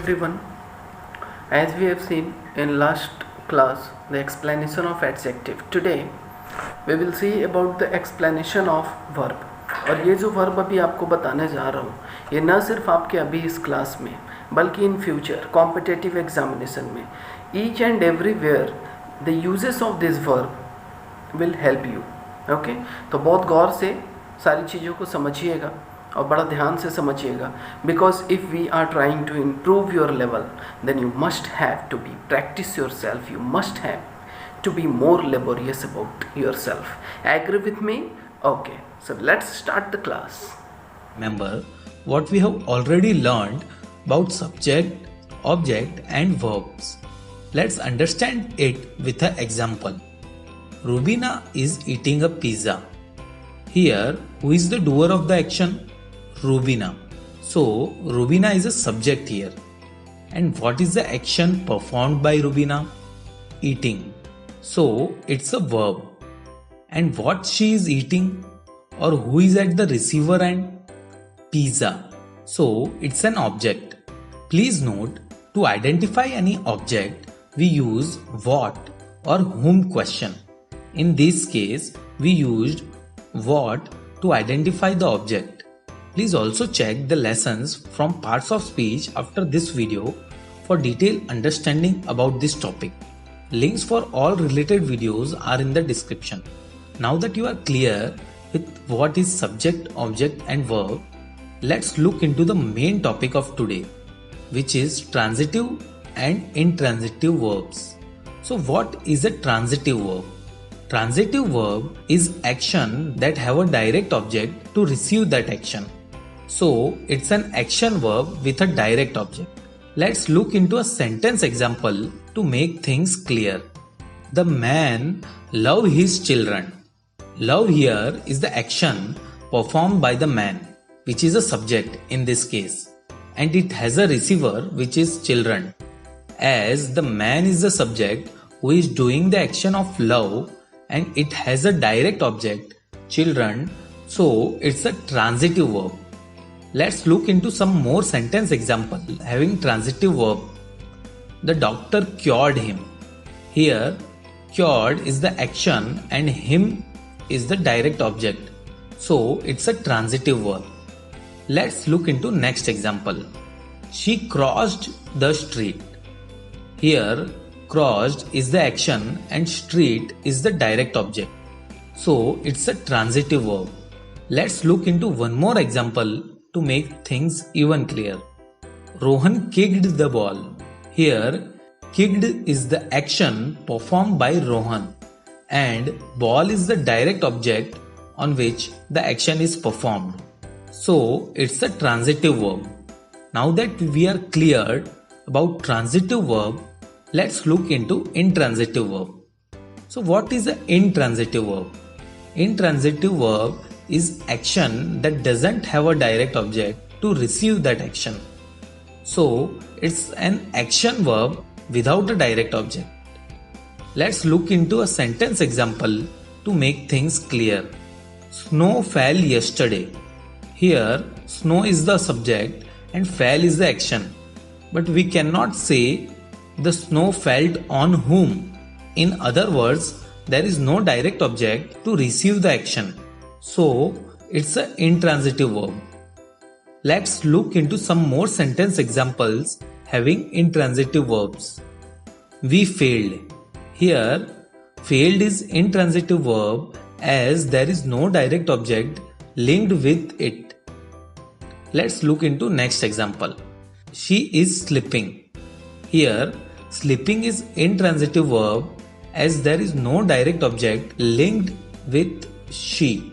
everyone. As we have seen in last class the explanation of adjective, today we will see about the explanation of verb. और ये जो verb अभी आपको बताने जा रहा हूँ ये न सिर्फ आपके अभी इस क्लास में बल्कि इन फ्यूचर कॉम्पिटिटिव एग्जामिनेशन में each and everywhere the uses of this verb will help you. Okay, तो बहुत गौर से सारी चीज़ों को समझिएगा और बड़ा ध्यान से समझिएगा, because if we are trying to improve your level then you must have to be practice yourself, you must have to be more laborious about yourself. Agree with me? Okay, so let's start the class. Remember what we have already learned about subject, object and verbs. Let's understand it with an example. Rubina is eating a pizza. Here, who is the doer of the action? Rubina. So, Rubina is a subject here. And what is the action performed by Rubina? Eating. So, it's a verb. And what she is eating or who is at the receiver end? Pizza. So, it's an object. Please note, to identify any object, we use what or whom question. In this case, we used what to identify the object. Please also check the lessons from parts of speech after this video for detailed understanding about this topic. Links for all related videos are in the description. Now that you are clear with what is subject, object and verb, let's look into the main topic of today, which is transitive and intransitive verbs. So what is a transitive verb? Transitive verb is action that have a direct object to receive that action. So it's an action verb with a direct object. Let's look into a sentence example to make things clear. The man loves his children. Love here is the action performed by the man, which is a subject in this case, and it has a receiver which is children. As the man is the subject who is doing the action of love and it has a direct object, children, so it's a transitive verb. Let's look into some more sentence example having transitive verb. The doctor cured him. Here, cured is the action and him is the direct object. So, it's a transitive verb. Let's look into next example. She crossed the street. Here, crossed is the action and street is the direct object. So, it's a transitive verb. Let's look into one more example to make things even clear. Rohan kicked the ball. Here, kicked is the action performed by Rohan and ball is the direct object on which the action is performed. So, it's a transitive verb. Now that we are cleared about transitive verb, let's look into intransitive verb. So, what is an intransitive verb? Intransitive verb is action that doesn't have a direct object to receive that action. So, it's an action verb without a direct object. Let's look into a sentence example to make things clear. Snow fell yesterday. Here, snow is the subject and fell is the action. But we cannot say the snow fell on whom. In other words, there is no direct object to receive the action. So, it's an intransitive verb. Let's look into some more sentence examples having intransitive verbs. We failed. Here, failed is intransitive verb as there is no direct object linked with it. Let's look into next example. She is sleeping. Here, sleeping is intransitive verb as there is no direct object linked with she.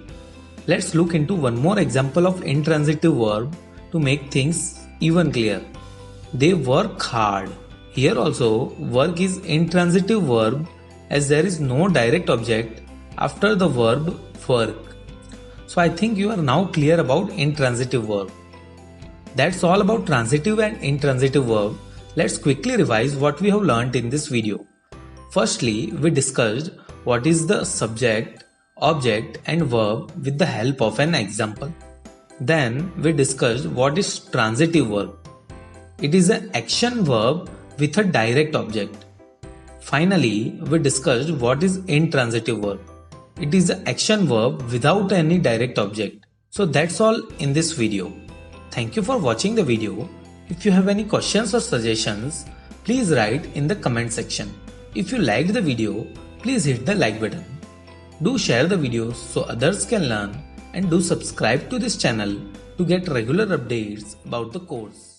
Let's look into one more example of intransitive verb to make things even clear. They work hard. Here also, work is intransitive verb as there is no direct object after the verb work. So I think you are now clear about intransitive verb. That's all about transitive and intransitive verb. Let's quickly revise what we have learnt in this video. Firstly, we discussed what is the subject, object and verb with the help of an example. Then we discussed what is transitive verb. It is an action verb with a direct object. Finally, we discussed what is intransitive verb. It is an action verb without any direct object. So that's all in this video. Thank you for watching the video. If you have any questions or suggestions, please write in the comment section. If you liked the video, please hit the like button. Do share the videos so others can learn, and do subscribe to this channel to get regular updates about the course.